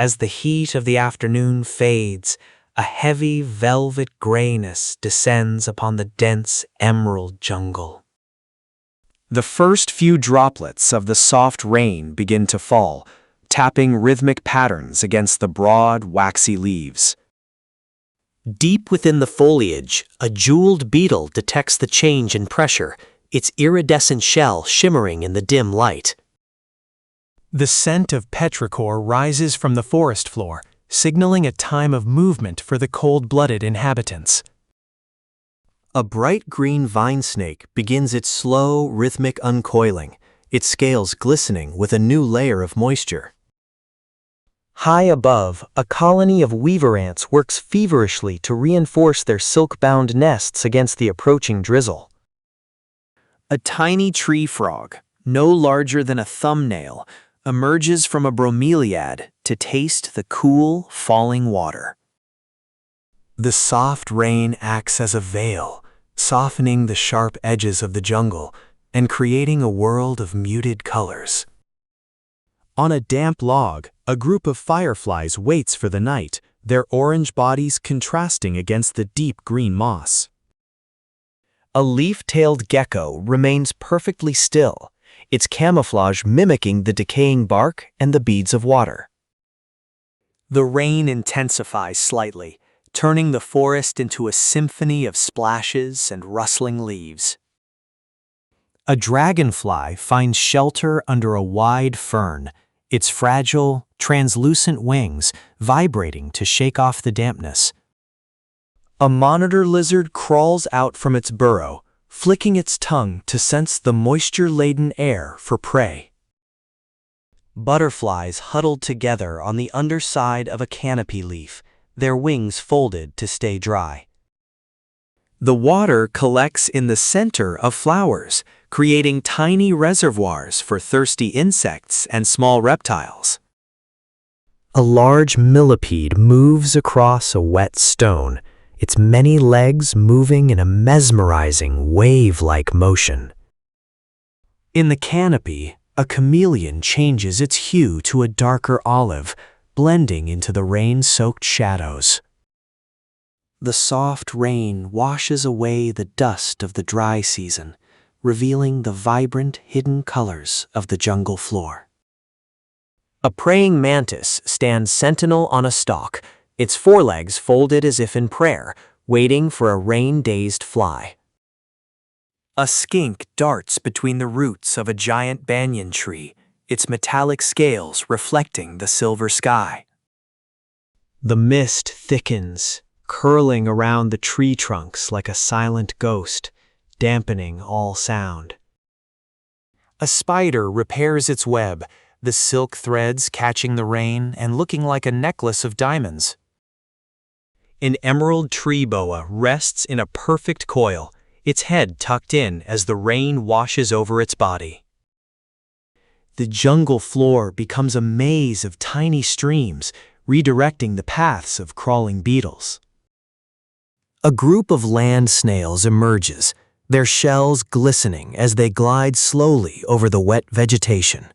As the heat of the afternoon fades, a heavy velvet grayness descends upon the dense emerald jungle. The first few droplets of the soft rain begin to fall, tapping rhythmic patterns against the broad, waxy leaves. Deep within the foliage, a jeweled beetle detects the change in pressure, its iridescent shell shimmering in the dim light. The scent of petrichor rises from the forest floor, signaling a time of movement for the cold-blooded inhabitants. A bright green vine snake begins its slow, rhythmic uncoiling, its scales glistening with a new layer of moisture. High above, a colony of weaver ants works feverishly to reinforce their silk-bound nests against the approaching drizzle. A tiny tree frog, no larger than a thumbnail, emerges from a bromeliad to taste the cool, falling water. The soft rain acts as a veil, softening the sharp edges of the jungle and creating a world of muted colors. On a damp log, a group of fireflies waits for the night, their orange bodies contrasting against the deep green moss. A leaf-tailed gecko remains perfectly still, its camouflage mimicking the decaying bark and the beads of water. The rain intensifies slightly, turning the forest into a symphony of splashes and rustling leaves. A dragonfly finds shelter under a wide fern, its fragile, translucent wings vibrating to shake off the dampness. A monitor lizard crawls out from its burrow, flicking its tongue to sense the moisture-laden air for prey. Butterflies huddled together on the underside of a canopy leaf, their wings folded to stay dry. The water collects in the center of flowers, creating tiny reservoirs for thirsty insects and small reptiles. A large millipede moves across a wet stone, its many legs moving in a mesmerizing wave-like motion. In the canopy, a chameleon changes its hue to a darker olive, blending into the rain-soaked shadows. The soft rain washes away the dust of the dry season, revealing the vibrant, hidden colors of the jungle floor. A praying mantis stands sentinel on a stalk, its forelegs folded as if in prayer, waiting for a rain-dazed fly. A skink darts between the roots of a giant banyan tree, its metallic scales reflecting the silver sky. The mist thickens, curling around the tree trunks like a silent ghost, dampening all sound. A spider repairs its web, the silk threads catching the rain and looking like a necklace of diamonds. An emerald tree boa rests in a perfect coil, its head tucked in as the rain washes over its body. The jungle floor becomes a maze of tiny streams, redirecting the paths of crawling beetles. A group of land snails emerges, their shells glistening as they glide slowly over the wet vegetation.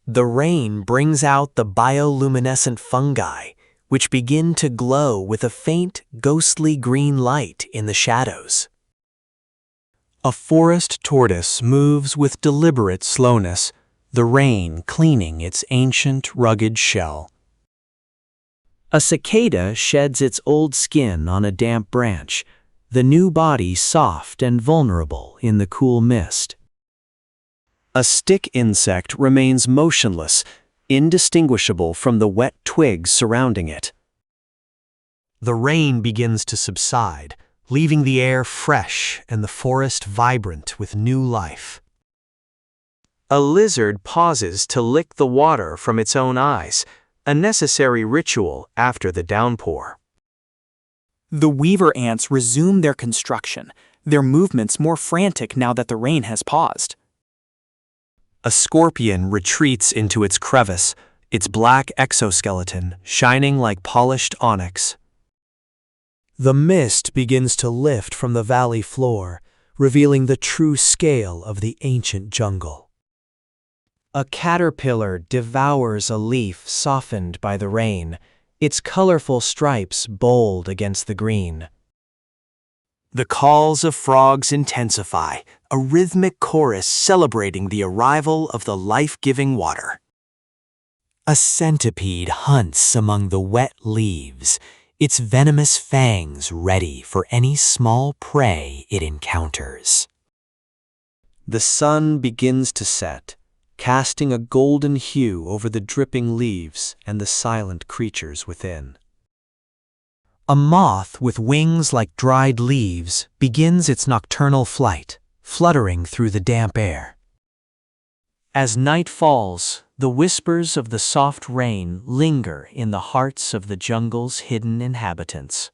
The rain brings out the bioluminescent fungi, which begin to glow with a faint, ghostly green light in the shadows. A forest tortoise moves with deliberate slowness, the rain cleaning its ancient, rugged shell. A cicada sheds its old skin on a damp branch, the new body soft and vulnerable in the cool mist. A stick insect remains motionless, indistinguishable from the wet twigs surrounding it. The rain begins to subside, leaving the air fresh and the forest vibrant with new life. A lizard pauses to lick the water from its own eyes, a necessary ritual after the downpour. The weaver ants resume their construction, their movements more frantic now that the rain has paused. A scorpion retreats into its crevice, its black exoskeleton shining like polished onyx. The mist begins to lift from the valley floor, revealing the true scale of the ancient jungle. A caterpillar devours a leaf softened by the rain, its colorful stripes bold against the green. The calls of frogs intensify, a rhythmic chorus celebrating the arrival of the life-giving water. A centipede hunts among the wet leaves, its venomous fangs ready for any small prey it encounters. The sun begins to set, casting a golden hue over the dripping leaves and the silent creatures within. A moth with wings like dried leaves begins its nocturnal flight, fluttering through the damp air. As night falls, the whispers of the soft rain linger in the hearts of the jungle's hidden inhabitants.